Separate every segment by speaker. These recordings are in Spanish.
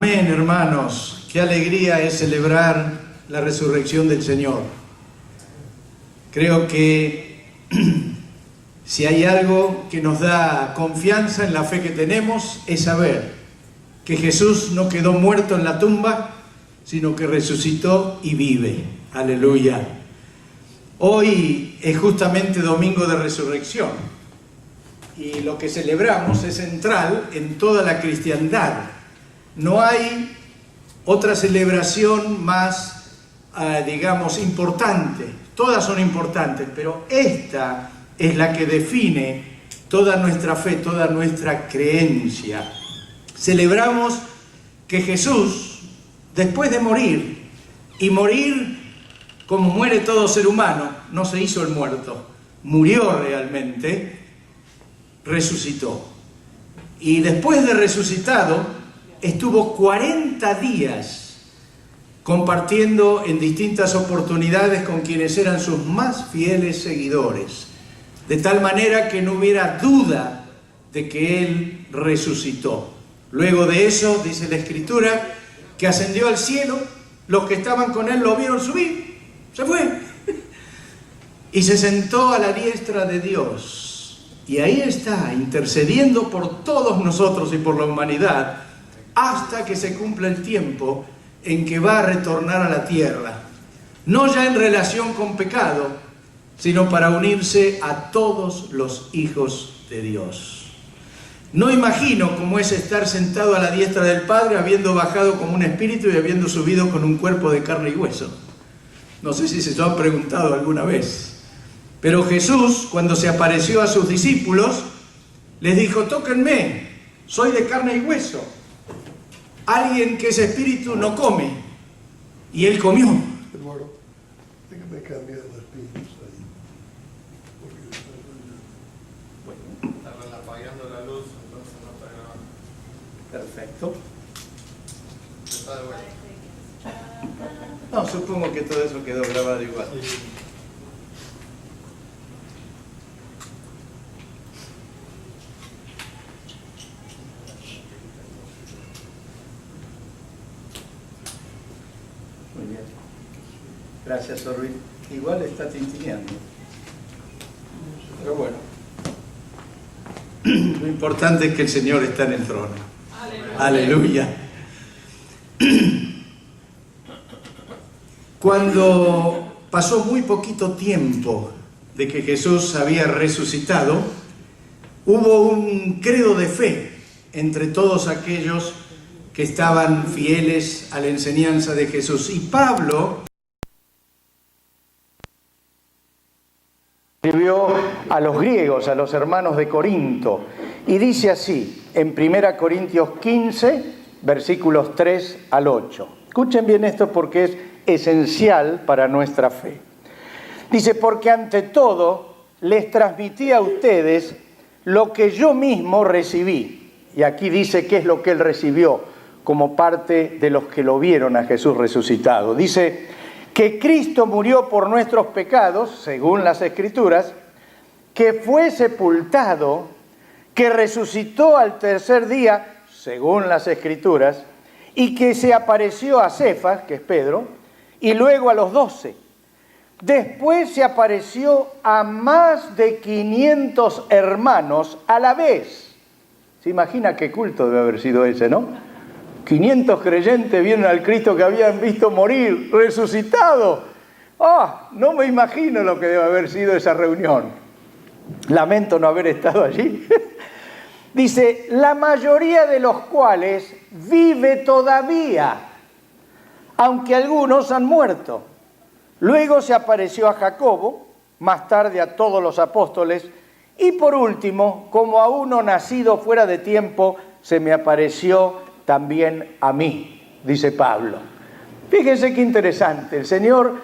Speaker 1: Amén, hermanos. Qué alegría es celebrar la resurrección del Señor. Creo que si hay algo que nos da confianza en la fe que tenemos es saber que Jesús no quedó muerto en la tumba, sino que resucitó y vive. Aleluya. Hoy es justamente domingo de resurrección y lo que celebramos es central en toda la cristiandad. No hay otra celebración más, digamos, importante. Todas son importantes, pero esta es la que define toda nuestra fe, toda nuestra creencia. Celebramos que Jesús, después de morir, y morir como muere todo ser humano, no se hizo el muerto, murió realmente, resucitó. Y después de resucitado, estuvo 40 días compartiendo en distintas oportunidades con quienes eran sus más fieles seguidores, de tal manera que no hubiera duda de que Él resucitó. Luego de eso, dice la Escritura, que ascendió al cielo, los que estaban con Él lo vieron subir, se fue, y se sentó a la diestra de Dios. Y ahí está, intercediendo por todos nosotros y por la humanidad, hasta que se cumpla el tiempo en que va a retornar a la tierra, no ya en relación con pecado, sino para unirse a todos los hijos de Dios. No imagino cómo es estar sentado a la diestra del Padre, habiendo bajado como un espíritu y habiendo subido con un cuerpo de carne y hueso. No sé si se lo han preguntado alguna vez. Pero Jesús, cuando se apareció a sus discípulos, les dijo: tóquenme, soy de carne y hueso. Alguien que es espíritu no come. Y Él comió.
Speaker 2: Eduardo, déjame cambiar las pilas ahí.
Speaker 3: Bueno, estaban apagando la luz, entonces no está grabando.
Speaker 1: Perfecto.
Speaker 3: Está de vuelta.
Speaker 1: No, supongo que todo eso quedó grabado igual.
Speaker 3: Sí.
Speaker 1: Muy bien. Gracias, Orbi. Igual está tintineando. Pero bueno. Lo importante es que el Señor está en el trono. Aleluya. Cuando pasó muy poquito tiempo de que Jesús había resucitado, hubo un credo de fe entre todos aquellos que estaban fieles a la enseñanza de Jesús. Y Pablo escribió a los griegos, a los hermanos de Corinto, y dice así, en 1 Corintios 15, versículos 3 al 8. Escuchen bien esto porque es esencial para nuestra fe. Dice: porque ante todo les transmití a ustedes lo que yo mismo recibí. Y aquí dice qué es lo que él recibió como parte de los que lo vieron a Jesús resucitado. Dice que Cristo murió por nuestros pecados, según las Escrituras, que fue sepultado, que resucitó al tercer día, según las Escrituras, y que se apareció a Cefas, que es Pedro, y luego a los 12. Después se apareció a más de 500 hermanos a la vez. ¿Se imagina qué culto debe haber sido ese, no? 500 creyentes vieron al Cristo que habían visto morir, resucitado. No me imagino lo que debe haber sido esa reunión. Lamento no haber estado allí. Dice, la mayoría de los cuales vive todavía, aunque algunos han muerto. Luego se apareció a Jacobo, más tarde a todos los apóstoles, y por último, como a uno nacido fuera de tiempo, se me apareció también a mí, dice Pablo. Fíjense qué interesante, el Señor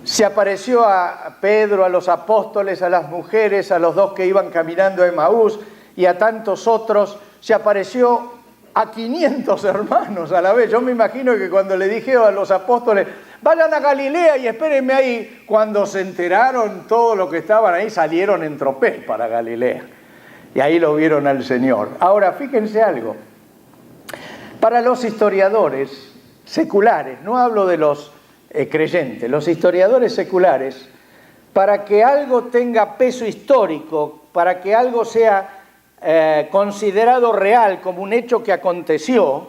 Speaker 1: se apareció a Pedro, a los apóstoles, a las mujeres, a los dos que iban caminando a Emaús y a tantos otros, se apareció a 500 hermanos a la vez. Yo me imagino que cuando le dije a los apóstoles, vayan a Galilea y espérenme ahí, cuando se enteraron todos los que estaban ahí, salieron en tropel para Galilea. Y ahí lo vieron al Señor. Ahora, fíjense algo. Para los historiadores seculares, no hablo de los creyentes, los historiadores seculares, para que algo tenga peso histórico, para que algo sea considerado real como un hecho que aconteció,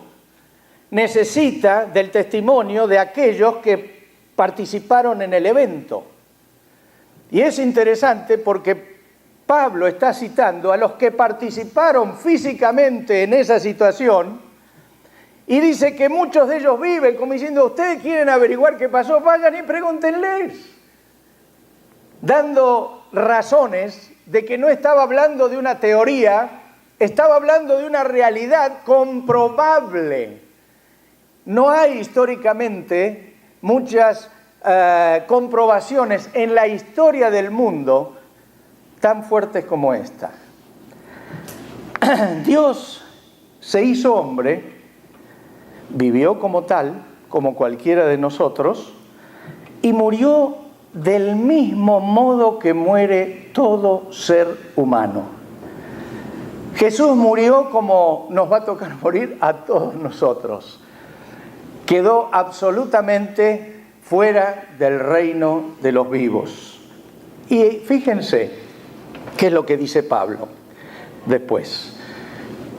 Speaker 1: necesita del testimonio de aquellos que participaron en el evento. Y es interesante porque Pablo está citando a los que participaron físicamente en esa situación y dice que muchos de ellos viven como diciendo, ustedes quieren averiguar qué pasó, vayan y pregúntenles, dando razones de que no estaba hablando de una teoría, estaba hablando de una realidad comprobable. No hay históricamente muchas comprobaciones en la historia del mundo tan fuertes como esta. Dios se hizo hombre, vivió como tal, como cualquiera de nosotros, y murió del mismo modo que muere todo ser humano. Jesús murió como nos va a tocar morir a todos nosotros. Quedó absolutamente fuera del reino de los vivos. Y fíjense qué es lo que dice Pablo después.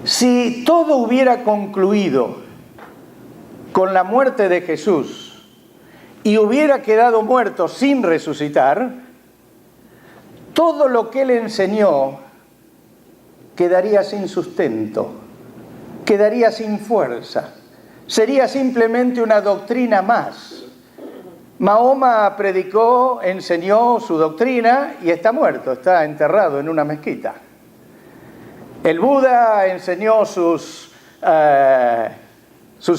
Speaker 1: Si todo hubiera concluido con la muerte de Jesús y hubiera quedado muerto sin resucitar, todo lo que él enseñó quedaría sin sustento, quedaría sin fuerza, sería simplemente una doctrina más. Mahoma predicó, enseñó su doctrina y está muerto, está enterrado en una mezquita. El Buda enseñó sus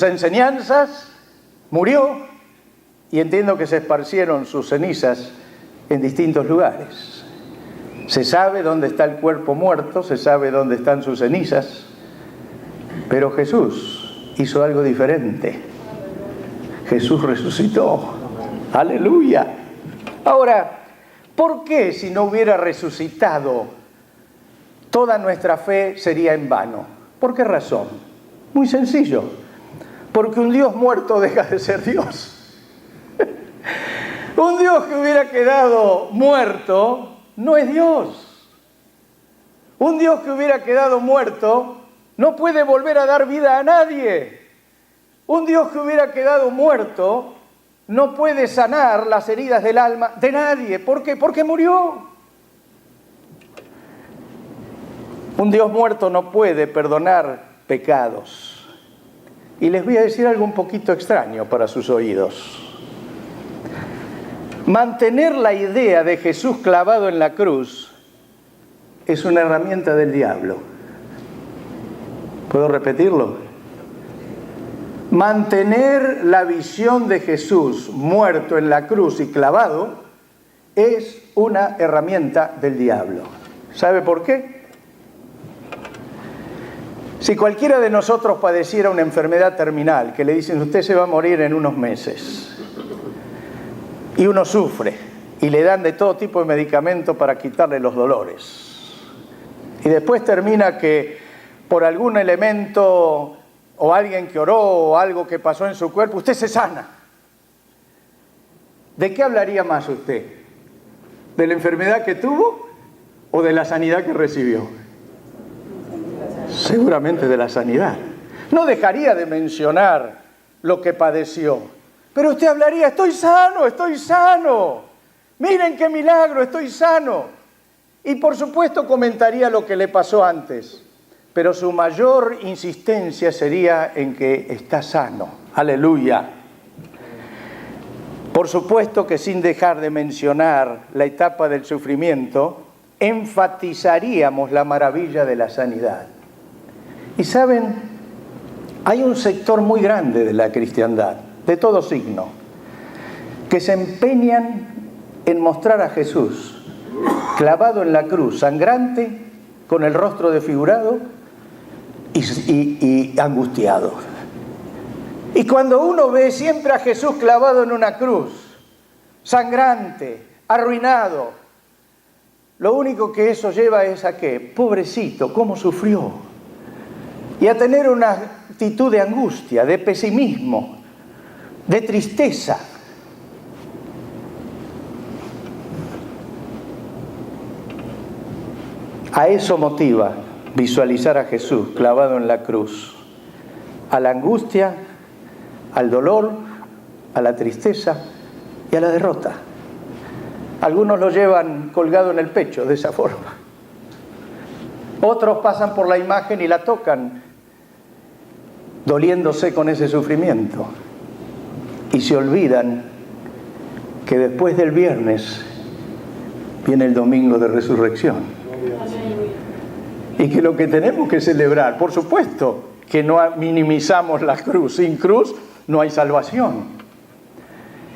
Speaker 1: enseñanzas, murió y entiendo que se esparcieron sus cenizas en distintos lugares. Se sabe dónde está el cuerpo muerto, se sabe dónde están sus cenizas, pero Jesús hizo algo diferente. Jesús resucitó. ¡Aleluya! Ahora, ¿por qué si no hubiera resucitado toda nuestra fe sería en vano? ¿Por qué razón? Muy sencillo. Porque un Dios muerto deja de ser Dios. Un Dios que hubiera quedado muerto no es Dios. Un Dios que hubiera quedado muerto no puede volver a dar vida a nadie. Un Dios que hubiera quedado muerto no puede sanar las heridas del alma de nadie. ¿Por qué? Porque murió. Un Dios muerto no puede perdonar pecados. Y les voy a decir algo un poquito extraño para sus oídos. Mantener la idea de Jesús clavado en la cruz es una herramienta del diablo. ¿Puedo repetirlo? Mantener la visión de Jesús muerto en la cruz y clavado es una herramienta del diablo. ¿Sabe por qué? Si cualquiera de nosotros padeciera una enfermedad terminal, que le dicen usted se va a morir en unos meses, y uno sufre, y le dan de todo tipo de medicamento para quitarle los dolores, y después termina que por algún elemento o alguien que oró o algo que pasó en su cuerpo, usted se sana. ¿De qué hablaría más usted? ¿De la enfermedad que tuvo o de la sanidad que recibió? Seguramente de la sanidad. No dejaría de mencionar lo que padeció, pero usted hablaría, estoy sano, miren qué milagro, estoy sano. Y por supuesto comentaría lo que le pasó antes, pero su mayor insistencia sería en que está sano. ¡Aleluya! Por supuesto que sin dejar de mencionar la etapa del sufrimiento, enfatizaríamos la maravilla de la sanidad. Y saben, hay un sector muy grande de la cristiandad, de todo signo, que se empeñan en mostrar a Jesús clavado en la cruz, sangrante, con el rostro desfigurado y angustiado. Y cuando uno ve siempre a Jesús clavado en una cruz, sangrante, arruinado, lo único que eso lleva es a ¿qué? Pobrecito, cómo sufrió. Y a tener unas actitud de angustia, de pesimismo, de tristeza. A eso motiva visualizar a Jesús clavado en la cruz, a la angustia, al dolor, a la tristeza y a la derrota. Algunos lo llevan colgado en el pecho de esa forma. Otros pasan por la imagen y la tocan, doliéndose con ese sufrimiento. Y se olvidan que después del viernes viene el domingo de resurrección. Y que lo que tenemos que celebrar, por supuesto, que no minimizamos la cruz. Sin cruz no hay salvación.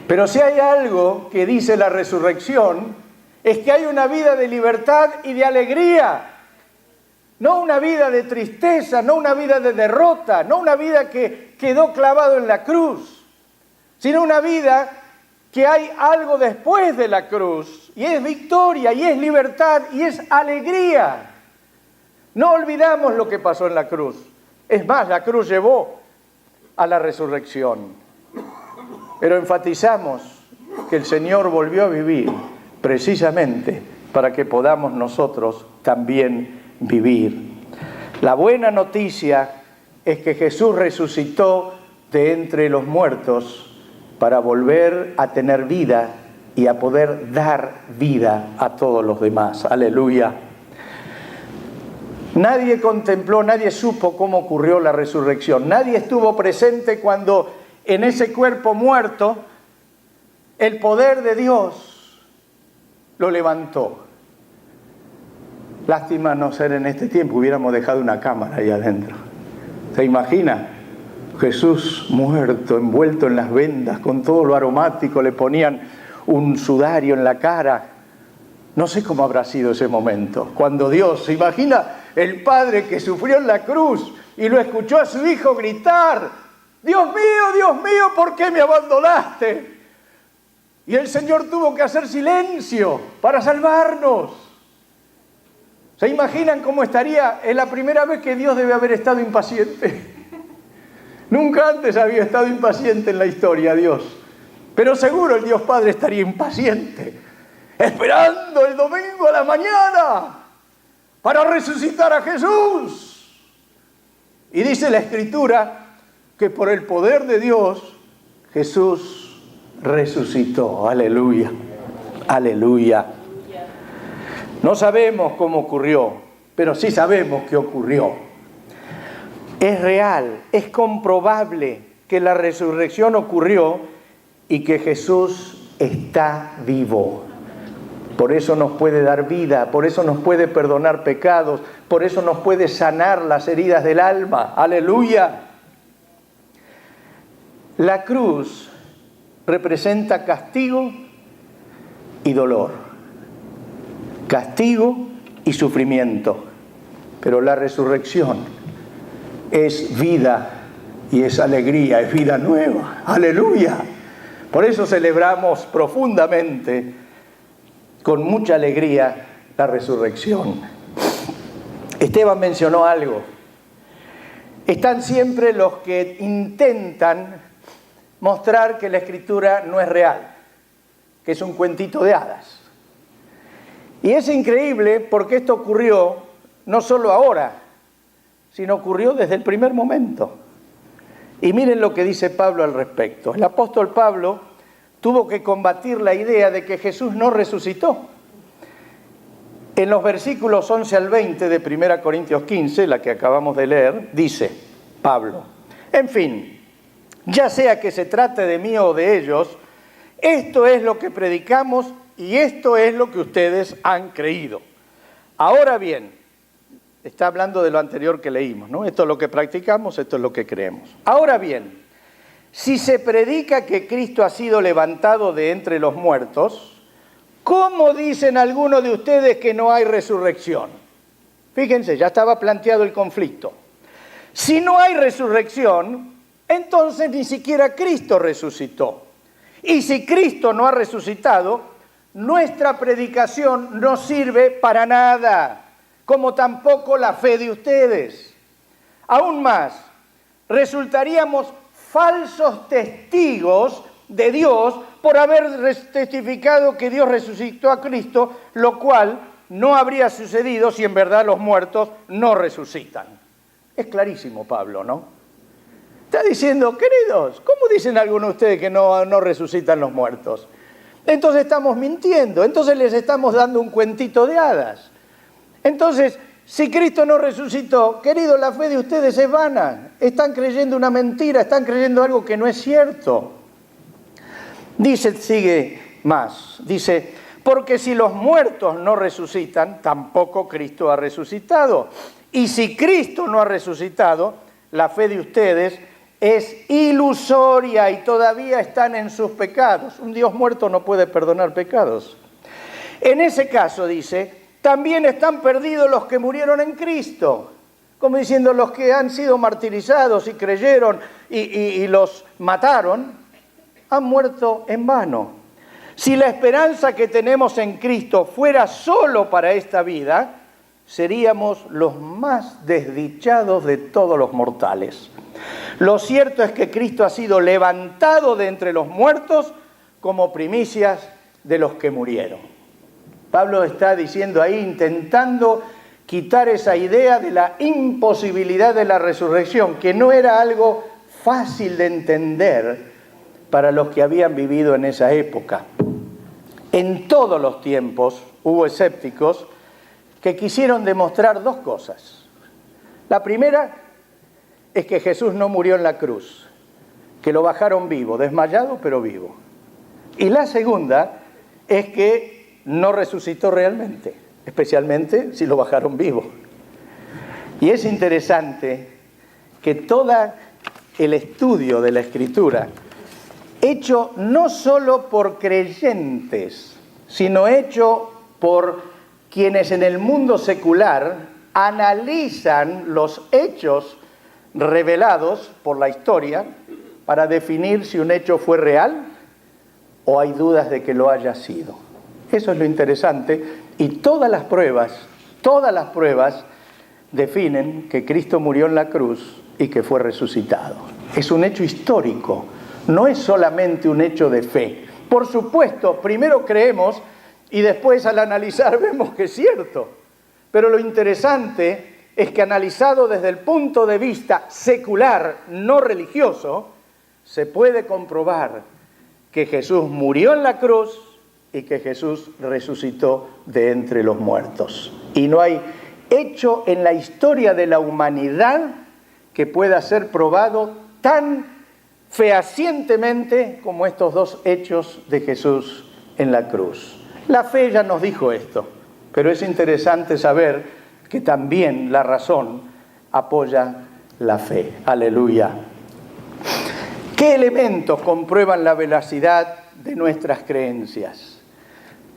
Speaker 1: Pero si hay algo que dice la resurrección, es que hay una vida de libertad y de alegría. No una vida de tristeza, no una vida de derrota, no una vida que quedó clavado en la cruz, sino una vida que hay algo después de la cruz, y es victoria, y es libertad, y es alegría. No olvidamos lo que pasó en la cruz. Es más, la cruz llevó a la resurrección. Pero enfatizamos que el Señor volvió a vivir precisamente para que podamos nosotros también vivir. La buena noticia es que Jesús resucitó de entre los muertos para volver a tener vida y a poder dar vida a todos los demás. Aleluya. Nadie contempló, nadie supo cómo ocurrió la resurrección. Nadie estuvo presente cuando en ese cuerpo muerto el poder de Dios lo levantó. Lástima no ser en este tiempo, hubiéramos dejado una cámara ahí adentro. ¿Se imagina? Jesús muerto, envuelto en las vendas, con todo lo aromático, le ponían un sudario en la cara. No sé cómo habrá sido ese momento, cuando Dios, ¿se imagina el Padre que sufrió en la cruz y lo escuchó a su Hijo gritar: Dios mío, ¿por qué me abandonaste? Y el Señor tuvo que hacer silencio para salvarnos. ¿Se imaginan cómo estaría? Es la primera vez que Dios debe haber estado impaciente. Nunca antes había estado impaciente en la historia Dios. Pero seguro el Dios Padre estaría impaciente, esperando el domingo a la mañana para resucitar a Jesús. Y dice la Escritura que por el poder de Dios Jesús resucitó. Aleluya, aleluya. No sabemos cómo ocurrió, pero sí sabemos que ocurrió. Es real, es comprobable que la resurrección ocurrió y que Jesús está vivo. Por eso nos puede dar vida, por eso nos puede perdonar pecados, por eso nos puede sanar las heridas del alma. ¡Aleluya! La cruz representa castigo y dolor, castigo y sufrimiento, pero la resurrección es vida y es alegría, es vida nueva. ¡Aleluya! Por eso celebramos profundamente, con mucha alegría, la resurrección. Esteban mencionó algo. Están siempre los que intentan mostrar que la Escritura no es real, que es un cuentito de hadas. Y es increíble porque esto ocurrió no solo ahora, sino ocurrió desde el primer momento. Y miren lo que dice Pablo al respecto. El apóstol Pablo tuvo que combatir la idea de que Jesús no resucitó. En los versículos 11 al 20 de 1 Corintios 15, la que acabamos de leer, dice Pablo: en fin, ya sea que se trate de mí o de ellos, esto es lo que predicamos y esto es lo que ustedes han creído. Ahora bien, está hablando de lo anterior que leímos, ¿no? Esto es lo que practicamos, esto es lo que creemos. Ahora bien, si se predica que Cristo ha sido levantado de entre los muertos, ¿cómo dicen algunos de ustedes que no hay resurrección? Fíjense, ya estaba planteado el conflicto. Si no hay resurrección, entonces ni siquiera Cristo resucitó. Y si Cristo no ha resucitado, nuestra predicación no sirve para nada, como tampoco la fe de ustedes. Aún más, resultaríamos falsos testigos de Dios por haber testificado que Dios resucitó a Cristo, lo cual no habría sucedido si en verdad los muertos no resucitan. Es clarísimo Pablo, ¿no? Está diciendo, queridos, ¿cómo dicen algunos de ustedes que no resucitan los muertos? Entonces estamos mintiendo, entonces les estamos dando un cuentito de hadas. Entonces, si Cristo no resucitó, querido, la fe de ustedes es vana. Están creyendo una mentira, están creyendo algo que no es cierto. Dice, sigue más, dice, porque si los muertos no resucitan, tampoco Cristo ha resucitado. Y si Cristo no ha resucitado, la fe de ustedes es ilusoria y todavía están en sus pecados. Un Dios muerto no puede perdonar pecados. En ese caso, dice, también están perdidos los que murieron en Cristo. Como diciendo, los que han sido martirizados y creyeron y los mataron, han muerto en vano. Si la esperanza que tenemos en Cristo fuera solo para esta vida, seríamos los más desdichados de todos los mortales. Lo cierto es que Cristo ha sido levantado de entre los muertos como primicias de los que murieron. Pablo está diciendo ahí, intentando quitar esa idea de la imposibilidad de la resurrección, que no era algo fácil de entender para los que habían vivido en esa época. En todos los tiempos hubo escépticos que quisieron demostrar dos cosas. La primera es que Jesús no murió en la cruz, que lo bajaron vivo, desmayado pero vivo. Y la segunda es que no resucitó realmente, especialmente si lo bajaron vivo. Y es interesante que todo el estudio de la Escritura, hecho no solo por creyentes, sino hecho por quienes en el mundo secular analizan los hechos revelados por la historia para definir si un hecho fue real o hay dudas de que lo haya sido. Eso es lo interesante, y todas las pruebas definen que Cristo murió en la cruz y que fue resucitado. Es un hecho histórico, no es solamente un hecho de fe. Por supuesto, primero creemos y después al analizar vemos que es cierto. Pero lo interesante es que analizado desde el punto de vista secular, no religioso, se puede comprobar que Jesús murió en la cruz y que Jesús resucitó de entre los muertos. Y no hay hecho en la historia de la humanidad que pueda ser probado tan fehacientemente como estos dos hechos de Jesús en la cruz. La fe ya nos dijo esto, pero es interesante saber que también la razón apoya la fe. Aleluya. ¿Qué elementos comprueban la veracidad de nuestras creencias?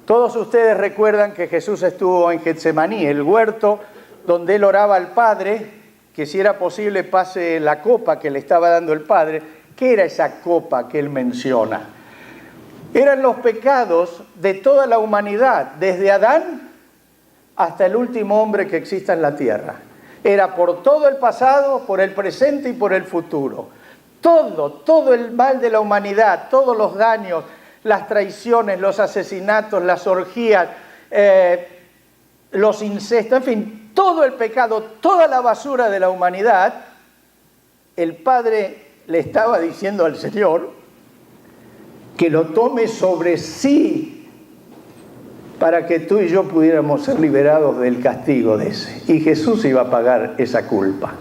Speaker 1: Todos ustedes recuerdan que Jesús estuvo en Getsemaní, el huerto donde él oraba al Padre, que si era posible pase la copa que le estaba dando el Padre. ¿Qué era esa copa que él menciona? Eran los pecados de toda la humanidad, desde Adán hasta el último hombre que exista en la tierra. Era por todo el pasado, por el presente y por el futuro. Todo el mal de la humanidad, todos los daños, las traiciones, los asesinatos, las orgías, los incestos, en fin, todo el pecado, toda la basura de la humanidad, el Padre le estaba diciendo al Señor que lo tome sobre sí para que tú y yo pudiéramos ser liberados del castigo de ese. Y Jesús iba a pagar esa culpa.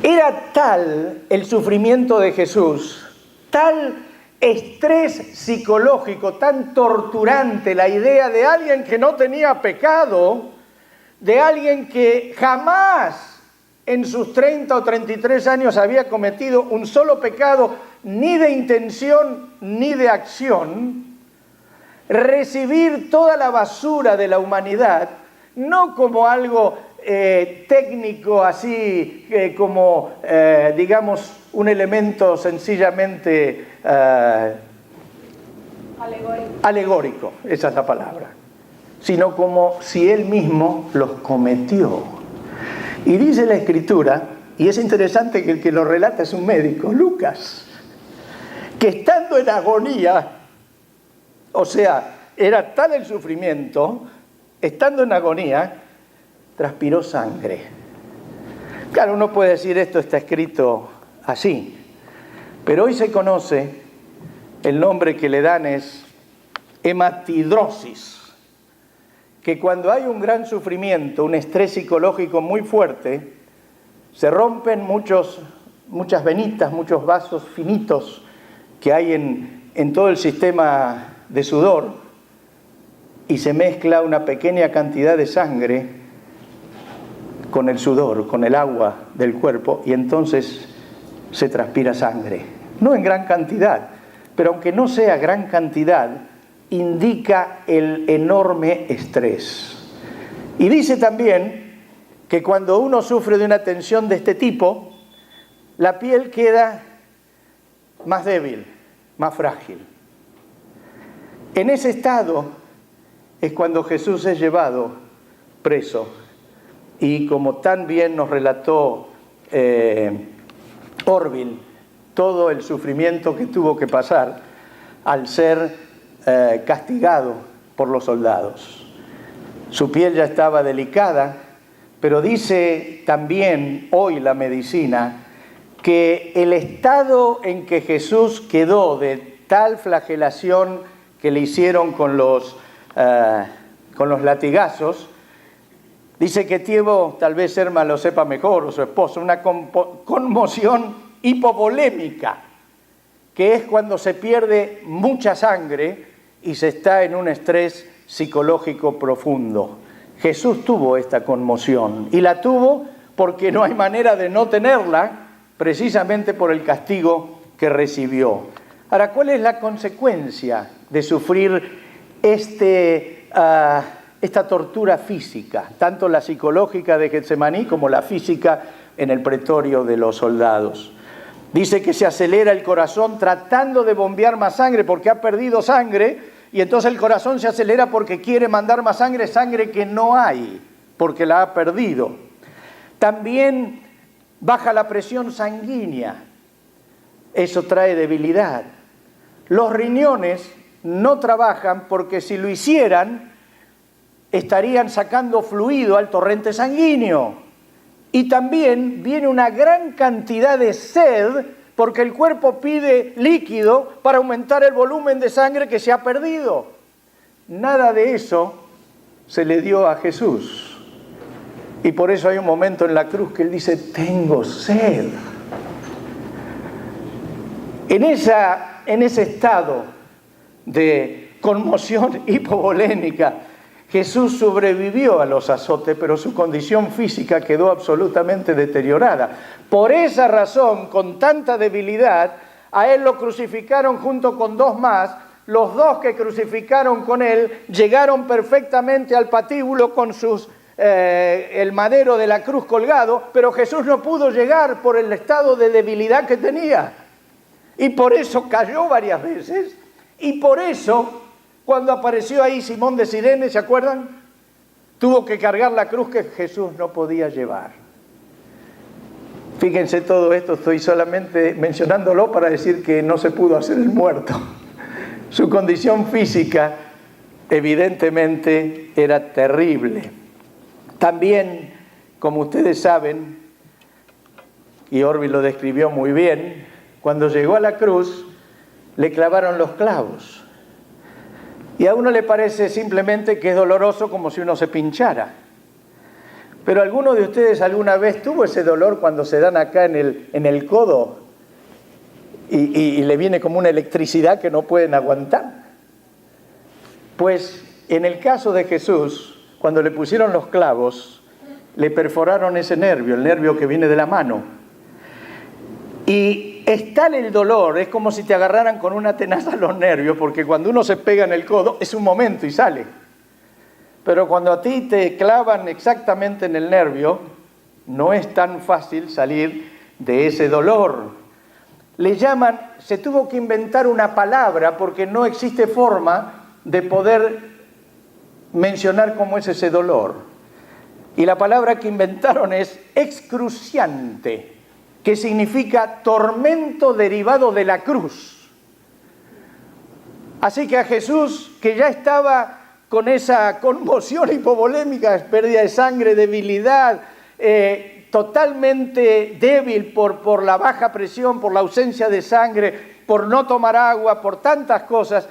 Speaker 1: Era tal el sufrimiento de Jesús, tal estrés psicológico, tan torturante, la idea de alguien que no tenía pecado, de alguien que jamás en sus 30 o 33 años había cometido un solo pecado, ni de intención ni de acción, recibir toda la basura de la humanidad, no como algo técnico, así como, digamos, un elemento sencillamente alegórico, esa es la palabra, sino como si él mismo los cometió. Y dice la Escritura Y es interesante que el que lo relata es un médico, Lucas, que estando en agonía, o sea, era tal el sufrimiento, estando en agonía, transpiró sangre. Claro, uno puede decir esto está escrito así, pero hoy se conoce, el nombre que le dan es hematidrosis, que cuando hay un gran sufrimiento, un estrés psicológico muy fuerte, se rompen muchas venitas, muchos vasos finitos que hay en todo el sistema de sudor, y se mezcla una pequeña cantidad de sangre con el sudor, con el agua del cuerpo, y entonces se transpira sangre. No en gran cantidad, pero aunque no sea gran cantidad, indica el enorme estrés. Y dice también que cuando uno sufre de una tensión de este tipo, la piel queda más débil, más frágil. En ese estado es cuando Jesús es llevado preso. Y como tan bien nos relató Orville, todo el sufrimiento que tuvo que pasar al ser castigado por los soldados. Su piel ya estaba delicada, pero dice también hoy la medicina que el estado en que Jesús quedó de tal flagelación que le hicieron con los latigazos, dice que tuvo, tal vez Erma lo sepa mejor, o su esposo, una conmoción hipovolémica, que es cuando se pierde mucha sangre y se está en un estrés psicológico profundo. Jesús tuvo esta conmoción, y la tuvo porque no hay manera de no tenerla, precisamente por el castigo que recibió. Ahora, ¿cuál es la consecuencia de sufrir esta tortura física, tanto la psicológica de Getsemaní como la física en el pretorio de los soldados? Dice que se acelera el corazón tratando de bombear más sangre porque ha perdido sangre, y entonces el corazón se acelera porque quiere mandar más sangre, sangre que no hay, porque la ha perdido. También baja la presión sanguínea, eso trae debilidad. Los riñones no trabajan porque si lo hicieran, estarían sacando fluido al torrente sanguíneo. Y también viene una gran cantidad de sed porque el cuerpo pide líquido para aumentar el volumen de sangre que se ha perdido. Nada de eso se le dio a Jesús. Y por eso hay un momento en la cruz que él dice, tengo sed. En ese estado de conmoción hipovolémica, Jesús sobrevivió a los azotes, pero su condición física quedó absolutamente deteriorada. Por esa razón, con tanta debilidad, a él lo crucificaron junto con dos más. Los dos que crucificaron con él llegaron perfectamente al patíbulo con el madero de la cruz colgado, pero Jesús no pudo llegar por el estado de debilidad que tenía. Y por eso cayó varias veces, y por eso cuando apareció ahí Simón de Cirene, ¿se acuerdan? Tuvo que cargar la cruz que Jesús no podía llevar. Fíjense todo esto, estoy solamente mencionándolo para decir que no se pudo hacer el muerto. Su condición física evidentemente era terrible. También, como ustedes saben, y Orville lo describió muy bien, cuando llegó a la cruz le clavaron los clavos. Y a uno le parece simplemente que es doloroso como si uno se pinchara. Pero ¿alguno de ustedes alguna vez tuvo ese dolor cuando se dan acá en el codo y le viene como una electricidad que no pueden aguantar? Pues en el caso de Jesús, cuando le pusieron los clavos, le perforaron ese nervio, el nervio que viene de la mano. Y es tal el dolor, es como si te agarraran con una tenaza los nervios, porque cuando uno se pega en el codo es un momento y sale. Pero cuando a ti te clavan exactamente en el nervio, no es tan fácil salir de ese dolor. Le llaman, se tuvo que inventar una palabra porque no existe forma de poder mencionar cómo es ese dolor. Y la palabra que inventaron es excruciante, que significa tormento derivado de la cruz. Así que a Jesús, que ya estaba con esa conmoción hipovolémica, pérdida de sangre, debilidad, totalmente débil por la baja presión, por la ausencia de sangre, por no tomar agua, por tantas cosas,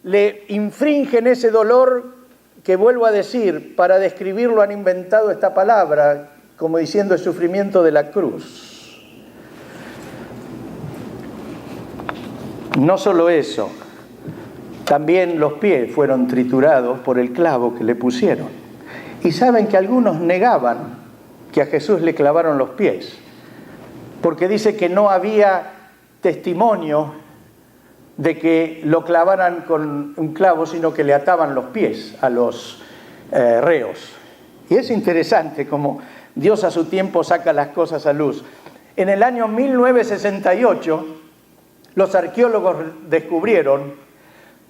Speaker 1: le infringen ese dolor que, vuelvo a decir, para describirlo han inventado esta palabra, como diciendo el sufrimiento de la cruz. No solo eso, también los pies fueron triturados por el clavo que le pusieron. Y saben que algunos negaban que a Jesús le clavaron los pies, porque dice que no había testimonio de que lo clavaran con un clavo, sino que le ataban los pies a los reos. Y es interesante cómo Dios a su tiempo saca las cosas a luz. En el año 1968, los arqueólogos descubrieron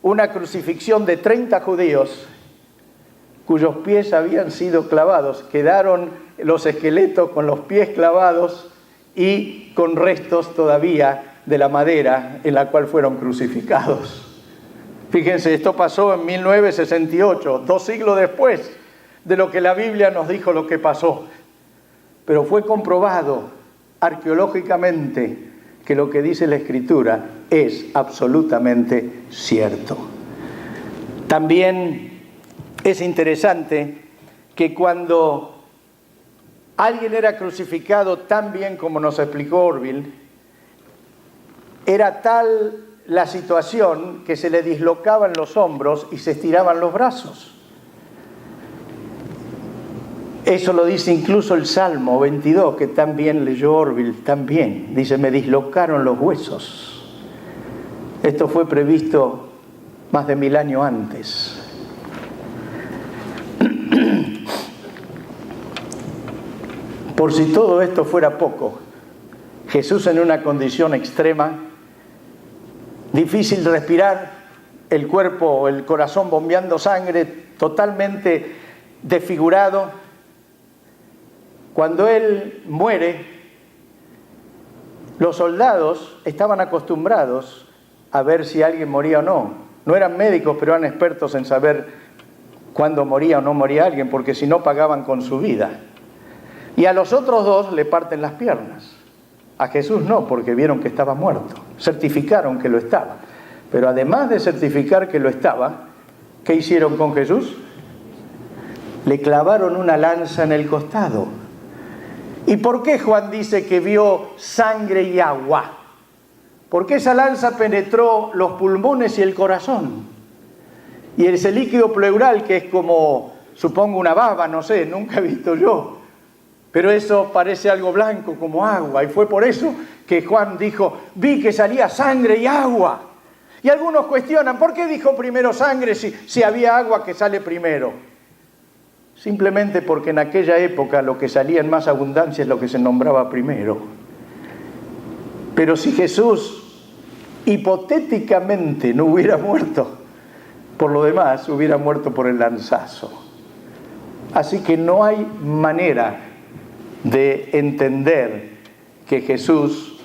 Speaker 1: una crucifixión de 30 judíos cuyos pies habían sido clavados. Quedaron los esqueletos con los pies clavados y con restos todavía de la madera en la cual fueron crucificados. Fíjense, esto pasó en 1968, 2 siglos después de lo que la Biblia nos dijo lo que pasó. Pero fue comprobado arqueológicamente que lo que dice la Escritura es absolutamente cierto. También es interesante que cuando alguien era crucificado tan bien como nos explicó Orville, era tal la situación que se le dislocaban los hombros y se estiraban los brazos. Eso lo dice incluso el Salmo 22, que también leyó Orville, también. Dice, me dislocaron los huesos. Esto fue previsto más de 1000 años antes. Por si todo esto fuera poco, Jesús en una condición extrema, difícil de respirar, el cuerpo, el corazón bombeando sangre, totalmente desfigurado. Cuando Él muere, los soldados estaban acostumbrados a ver si alguien moría o no. No eran médicos, pero eran expertos en saber cuándo moría o no moría alguien, porque si no pagaban con su vida. Y a los otros 2 le parten las piernas. A Jesús no, porque vieron que estaba muerto. Certificaron que lo estaba. Pero además de certificar que lo estaba, ¿qué hicieron con Jesús? Le clavaron una lanza en el costado. ¿Y por qué Juan dice que vio sangre y agua? Porque esa lanza penetró los pulmones y el corazón. Y ese líquido pleural, que es como, supongo, una baba, no sé, nunca he visto yo. Pero eso parece algo blanco como agua. Y fue por eso que Juan dijo, vi que salía sangre y agua. Y algunos cuestionan, ¿por qué dijo primero sangre si había agua que sale primero? Simplemente porque en aquella época lo que salía en más abundancia es lo que se nombraba primero. Pero si Jesús hipotéticamente no hubiera muerto, por lo demás hubiera muerto por el lanzazo. Así que no hay manera de entender que Jesús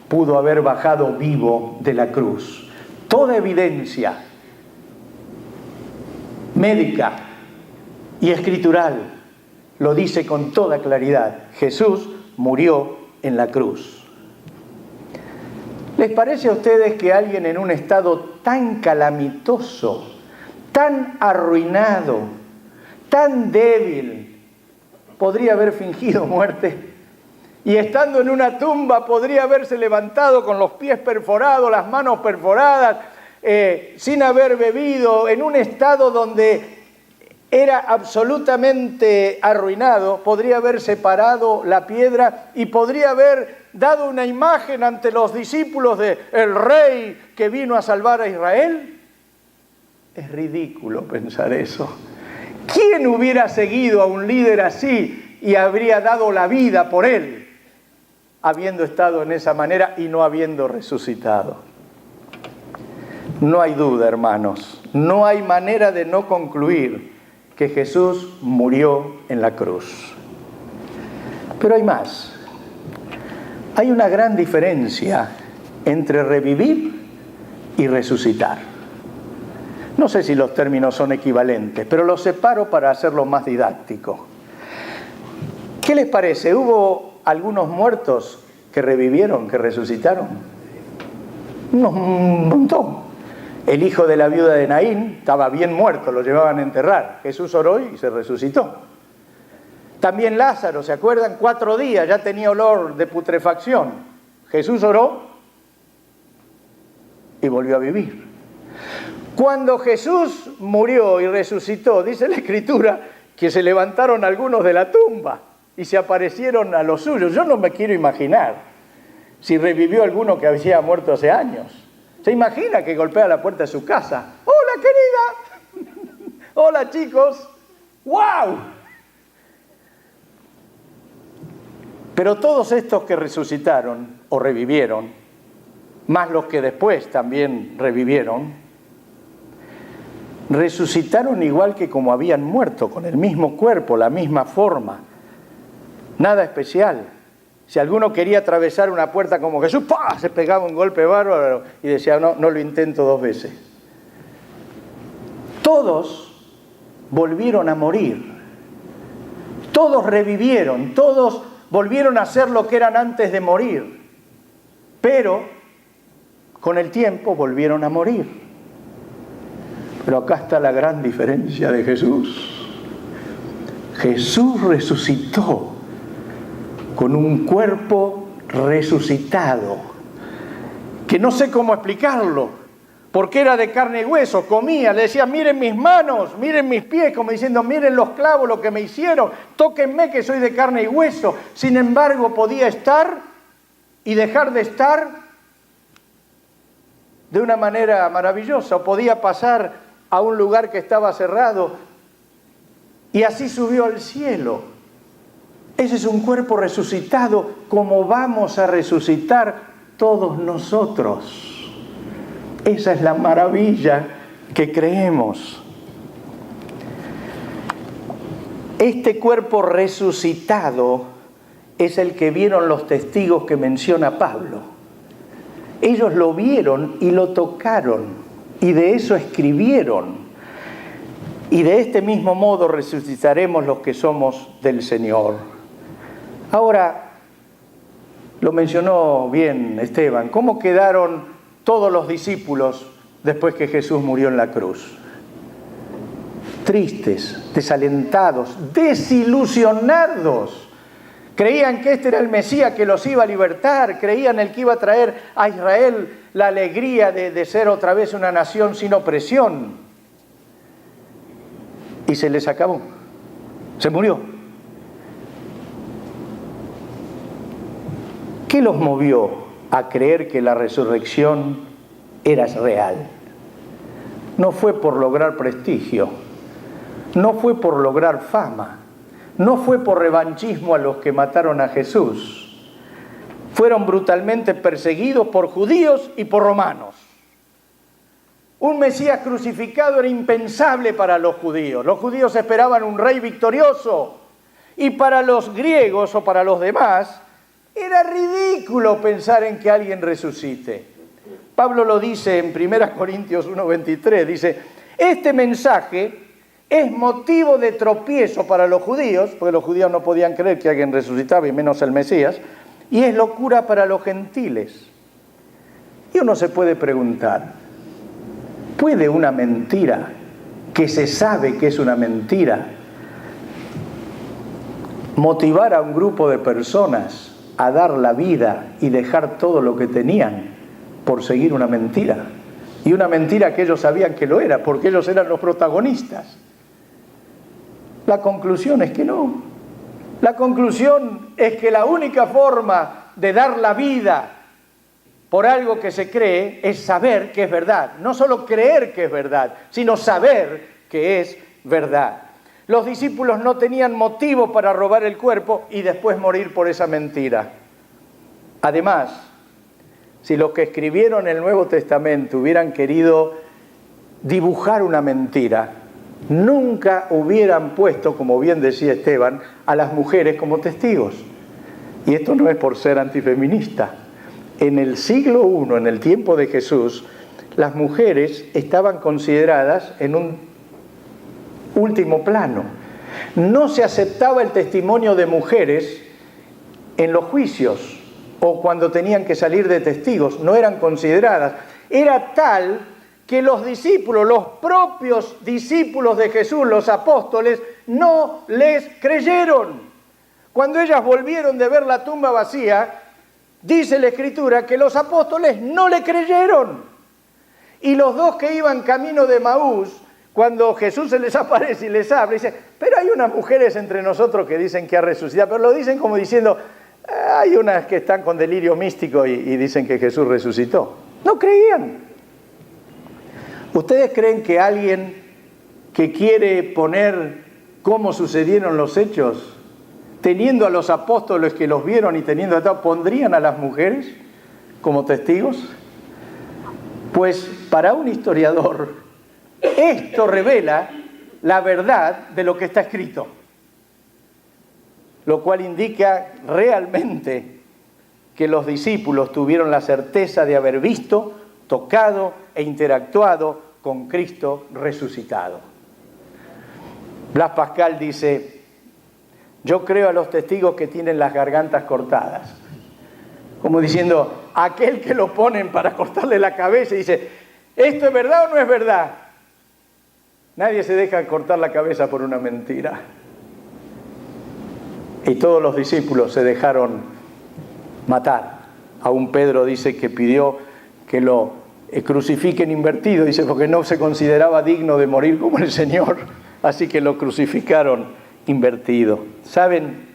Speaker 1: pudo haber bajado vivo de la cruz. Toda evidencia médica y escritural lo dice con toda claridad. Jesús murió en la cruz. ¿Les parece a ustedes que alguien en un estado tan calamitoso, tan arruinado, tan débil, podría haber fingido muerte? Y estando en una tumba podría haberse levantado con los pies perforados, las manos perforadas, sin haber bebido, en un estado donde era absolutamente arruinado, podría haber separado la piedra y podría haber dado una imagen ante los discípulos de el rey que vino a salvar a Israel. Es ridículo pensar eso. ¿Quién hubiera seguido a un líder así y habría dado la vida por él, habiendo estado en esa manera y no habiendo resucitado? No hay duda, hermanos, no hay manera de no concluir que Jesús murió en la cruz. Pero hay más. Hay una gran diferencia entre revivir y resucitar. No sé si los términos son equivalentes, pero los separo para hacerlo más didáctico. ¿Qué les parece? ¿Hubo algunos muertos que revivieron, que resucitaron? Un montón. El hijo de la viuda de Naín estaba bien muerto, lo llevaban a enterrar. Jesús oró y se resucitó. También Lázaro, ¿se acuerdan? 4 días, ya tenía olor de putrefacción. Jesús oró y volvió a vivir. Cuando Jesús murió y resucitó, dice la Escritura que se levantaron algunos de la tumba y se aparecieron a los suyos. Yo no me quiero imaginar si revivió alguno que había muerto hace años. ¿Se imagina que golpea la puerta de su casa? ¡Hola, querida! ¡Hola, chicos! ¡Wow! Pero todos estos que resucitaron o revivieron, más los que después también revivieron, resucitaron igual que como habían muerto, con el mismo cuerpo, la misma forma. Nada especial. Si alguno quería atravesar una puerta como Jesús, ¡pah!, se pegaba un golpe bárbaro y decía, no lo intento 2 veces. Todos volvieron a morir. Todos revivieron, todos volvieron a ser lo que eran antes de morir. Pero con el tiempo volvieron a morir. Pero acá está la gran diferencia de Jesús. Jesús resucitó con un cuerpo resucitado, que no sé cómo explicarlo, porque era de carne y hueso, comía, le decía, miren mis manos, miren mis pies, como diciendo, miren los clavos, lo que me hicieron, tóquenme que soy de carne y hueso. Sin embargo, podía estar y dejar de estar de una manera maravillosa, o podía pasar a un lugar que estaba cerrado y así subió al cielo. Ese es un cuerpo resucitado, como vamos a resucitar todos nosotros. Esa es la maravilla que creemos. Este cuerpo resucitado es el que vieron los testigos que menciona Pablo. Ellos lo vieron y lo tocaron, y de eso escribieron. Y de este mismo modo resucitaremos los que somos del Señor. Ahora, lo mencionó bien Esteban, ¿cómo quedaron todos los discípulos después que Jesús murió en la cruz? Tristes, desalentados, desilusionados. Creían que este era el Mesías que los iba a libertar, creían el que iba a traer a Israel la alegría de ser otra vez una nación sin opresión. Y se les acabó, se murió. ¿Qué los movió a creer que la resurrección era real? No fue por lograr prestigio, no fue por lograr fama, no fue por revanchismo a los que mataron a Jesús. Fueron brutalmente perseguidos por judíos y por romanos. Un Mesías crucificado era impensable para los judíos. Los judíos esperaban un rey victorioso, y para los griegos o para los demás era ridículo pensar en que alguien resucite. Pablo lo dice en 1 Corintios 1:23, dice, este mensaje es motivo de tropiezo para los judíos, porque los judíos no podían creer que alguien resucitaba, y menos el Mesías, y es locura para los gentiles. Y uno se puede preguntar, ¿puede una mentira, que se sabe que es una mentira, motivar a un grupo de personas a dar la vida y dejar todo lo que tenían por seguir una mentira? Y una mentira que ellos sabían que lo era, porque ellos eran los protagonistas. La conclusión es que no. La conclusión es que la única forma de dar la vida por algo que se cree es saber que es verdad. No solo creer que es verdad, sino saber que es verdad. Los discípulos no tenían motivo para robar el cuerpo y después morir por esa mentira. Además, si los que escribieron el Nuevo Testamento hubieran querido dibujar una mentira, nunca hubieran puesto, como bien decía Esteban, a las mujeres como testigos. Y esto no es por ser antifeminista. En el siglo I, en el tiempo de Jesús, las mujeres estaban consideradas en un último plano. No se aceptaba el testimonio de mujeres en los juicios o cuando tenían que salir de testigos, no eran consideradas. Era tal que los discípulos, los propios discípulos de Jesús, los apóstoles, no les creyeron. Cuando ellas volvieron de ver la tumba vacía, dice la Escritura que los apóstoles no le creyeron. Y los dos que iban camino de Emaús, cuando Jesús se les aparece y les habla, dice, pero hay unas mujeres entre nosotros que dicen que ha resucitado, pero lo dicen como diciendo, hay unas que están con delirio místico y dicen que Jesús resucitó. No creían. ¿Ustedes creen que alguien que quiere poner cómo sucedieron los hechos, teniendo a los apóstoles que los vieron y teniendo a todos, pondrían a las mujeres como testigos? Pues para un historiador, esto revela la verdad de lo que está escrito, lo cual indica realmente que los discípulos tuvieron la certeza de haber visto, tocado e interactuado con Cristo resucitado. Blas Pascal dice, yo creo a los testigos que tienen las gargantas cortadas. Como diciendo, aquel que lo ponen para cortarle la cabeza y dice, ¿esto es verdad o no es verdad? Nadie se deja cortar la cabeza por una mentira. Y todos los discípulos se dejaron matar. Aún Pedro dice que pidió que lo crucifiquen invertido, dice, porque no se consideraba digno de morir como el Señor, así que lo crucificaron invertido. ¿Saben?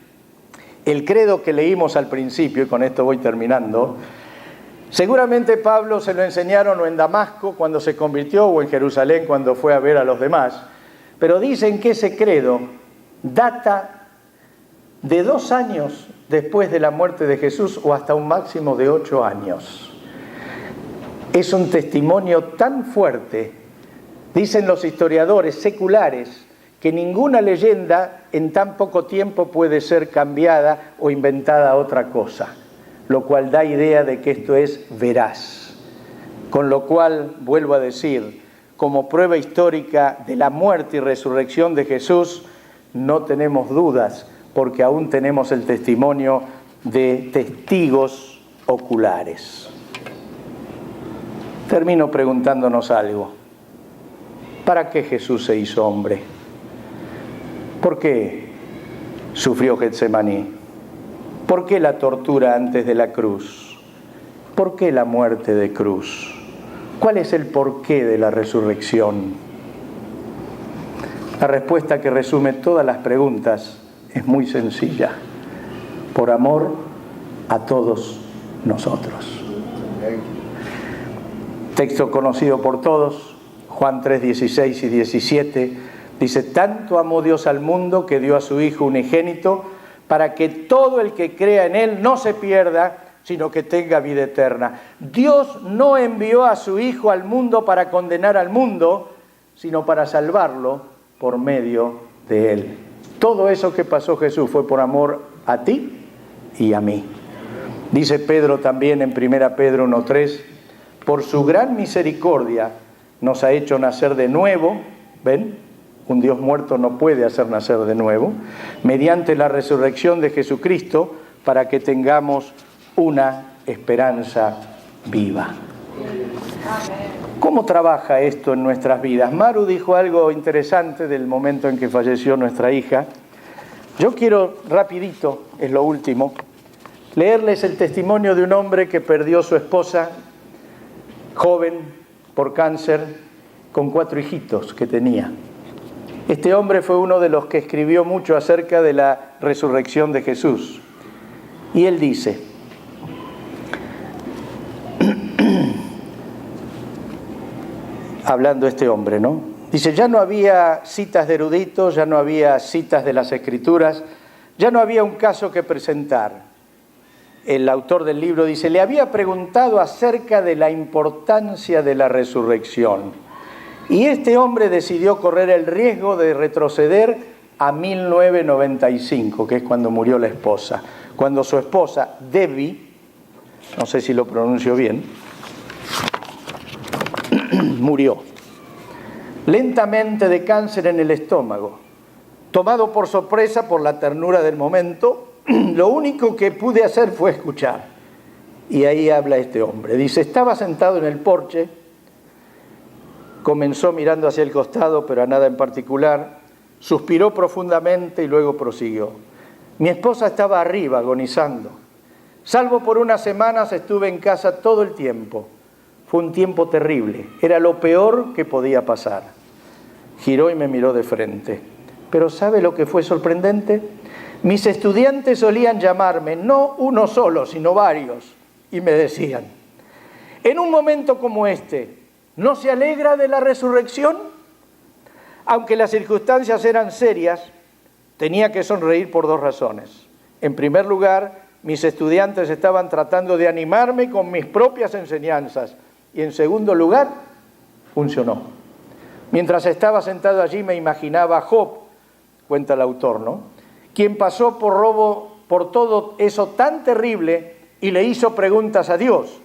Speaker 1: El credo que leímos al principio, y con esto voy terminando, seguramente Pablo se lo enseñaron o en Damasco cuando se convirtió o en Jerusalén cuando fue a ver a los demás, pero dicen que ese credo data de 2 años después de la muerte de Jesús o hasta un máximo de 8 años. Es un testimonio tan fuerte, dicen los historiadores seculares, que ninguna leyenda en tan poco tiempo puede ser cambiada o inventada otra cosa, lo cual da idea de que esto es veraz. Con lo cual, vuelvo a decir, como prueba histórica de la muerte y resurrección de Jesús, no tenemos dudas, porque aún tenemos el testimonio de testigos oculares. Termino preguntándonos algo. ¿Para qué Jesús se hizo hombre? ¿Por qué sufrió Getsemaní? ¿Por qué la tortura antes de la cruz? ¿Por qué la muerte de cruz? ¿Cuál es el porqué de la resurrección? La respuesta que resume todas las preguntas es muy sencilla. Por amor a todos nosotros. Texto conocido por todos, Juan 3, 16 y 17, dice, tanto amó Dios al mundo que dio a su Hijo unigénito para que todo el que crea en Él no se pierda, sino que tenga vida eterna. Dios no envió a su Hijo al mundo para condenar al mundo, sino para salvarlo por medio de Él. Todo eso que pasó Jesús fue por amor a ti y a mí. Dice Pedro también en 1 Pedro 1:3, por su gran misericordia nos ha hecho nacer de nuevo, ¿ven? Un Dios muerto no puede hacer nacer de nuevo, mediante la resurrección de Jesucristo, para que tengamos una esperanza viva. ¿Cómo trabaja esto en nuestras vidas? Maru dijo algo interesante del momento en que falleció nuestra hija. Yo quiero, rapidito, es lo último, leerles el testimonio de un hombre que perdió su esposa, joven, por cáncer, con 4 hijitos que tenía. Este hombre fue uno de los que escribió mucho acerca de la resurrección de Jesús. Y él dice, hablando este hombre, ¿no? Dice, ya no había citas de eruditos, ya no había citas de las Escrituras, ya no había un caso que presentar. El autor del libro dice, le había preguntado acerca de la importancia de la resurrección. Y este hombre decidió correr el riesgo de retroceder a 1995, que es cuando murió la esposa. Cuando su esposa, Debbie, no sé si lo pronuncio bien, murió lentamente de cáncer en el estómago. Tomado por sorpresa por la ternura del momento, lo único que pude hacer fue escuchar. Y ahí habla este hombre. Dice, estaba sentado en el porche, comenzó mirando hacia el costado, pero a nada en particular, suspiró profundamente y luego prosiguió. Mi esposa estaba arriba, agonizando. Salvo por unas semanas, estuve en casa todo el tiempo. Fue un tiempo terrible, era lo peor que podía pasar. Giró y me miró de frente. Pero ¿sabe lo que fue sorprendente? Mis estudiantes solían llamarme, no uno solo, sino varios, y me decían, en un momento como este, ¿no se alegra de la resurrección? Aunque las circunstancias eran serias, tenía que sonreír por dos razones. En primer lugar, mis estudiantes estaban tratando de animarme con mis propias enseñanzas. Y en segundo lugar, funcionó. Mientras estaba sentado allí me imaginaba a Job, cuenta el autor, ¿no? Quien pasó por todo eso tan terrible y le hizo preguntas a Dios.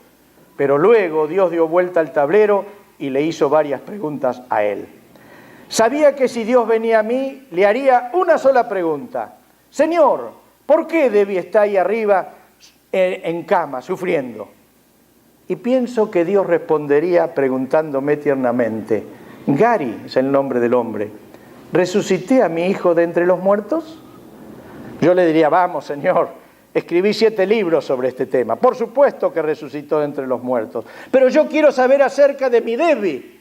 Speaker 1: Pero luego Dios dio vuelta al tablero y le hizo varias preguntas a él. Sabía que si Dios venía a mí, le haría una sola pregunta. Señor, ¿por qué Debbie está ahí arriba en cama, sufriendo? Y pienso que Dios respondería preguntándome tiernamente, Gary es el nombre del hombre, ¿resucité a mi hijo de entre los muertos? Yo le diría, vamos, Señor, escribí 7 libros sobre este tema. Por supuesto que resucitó de entre los muertos, pero yo quiero saber acerca de mi Debbie.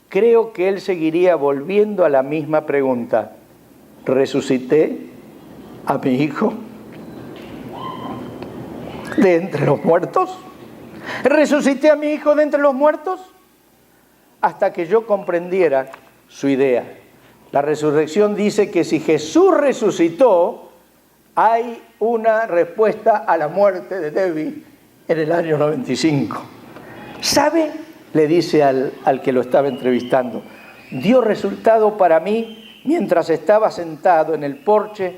Speaker 1: Creo que él seguiría volviendo a la misma pregunta. ¿Resucité a mi hijo de entre los muertos? ¿Resucité a mi hijo de entre los muertos? Hasta que yo comprendiera su idea. La resurrección dice que si Jesús resucitó, hay una respuesta a la muerte de Debbie en el año 95. ¿Sabe? Le dice al que lo estaba entrevistando, dio resultado para mí mientras estaba sentado en el porche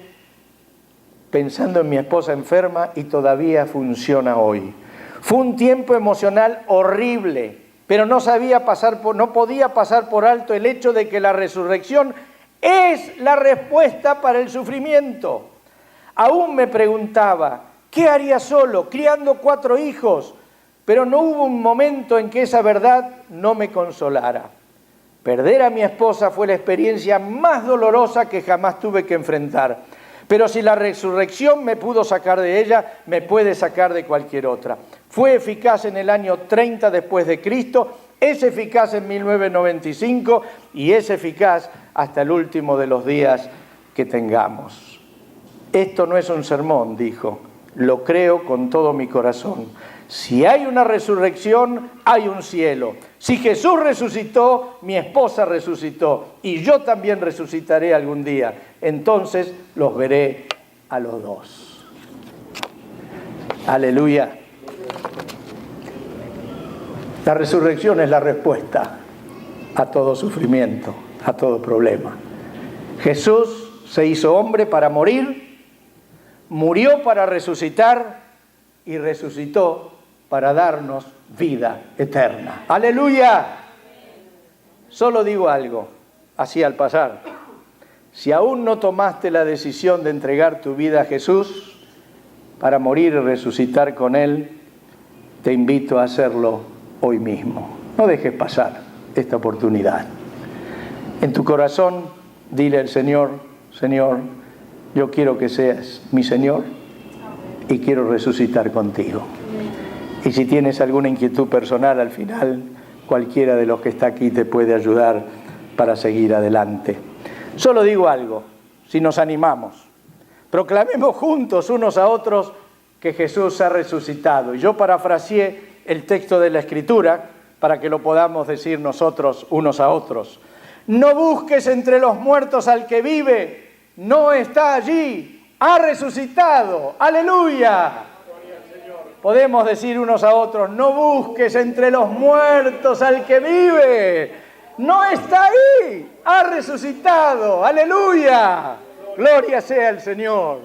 Speaker 1: pensando en mi esposa enferma y todavía funciona hoy. Fue un tiempo emocional horrible, pero no podía pasar por alto el hecho de que la resurrección es la respuesta para el sufrimiento. Aún me preguntaba, ¿qué haría solo, criando 4 hijos? Pero no hubo un momento en que esa verdad no me consolara. Perder a mi esposa fue la experiencia más dolorosa que jamás tuve que enfrentar. Pero si la resurrección me pudo sacar de ella, me puede sacar de cualquier otra. Fue eficaz en el año 30 después de Cristo, es eficaz en 1995 y es eficaz hasta el último de los días que tengamos. Esto no es un sermón, dijo, lo creo con todo mi corazón. Si hay una resurrección, hay un cielo. Si Jesús resucitó, mi esposa resucitó y yo también resucitaré algún día. Entonces los veré a los dos. Aleluya. La resurrección es la respuesta a todo sufrimiento, a todo problema. Jesús se hizo hombre para morir, murió para resucitar y resucitó para darnos vida eterna. ¡Aleluya! Solo digo algo, así al pasar. Si aún no tomaste la decisión de entregar tu vida a Jesús para morir y resucitar con Él, te invito a hacerlo hoy mismo. No dejes pasar esta oportunidad. En tu corazón, dile al Señor, Señor, yo quiero que seas mi Señor y quiero resucitar contigo. Y si tienes alguna inquietud personal al final, cualquiera de los que está aquí te puede ayudar para seguir adelante. Solo digo algo, si nos animamos, proclamemos juntos unos a otros que Jesús ha resucitado. Y yo parafraseé el texto de la Escritura para que lo podamos decir nosotros unos a otros. No busques entre los muertos al que vive, no está allí, ha resucitado. ¡Aleluya! Podemos decir unos a otros, no busques entre los muertos al que vive, no está ahí, ha resucitado, aleluya, gloria sea el Señor.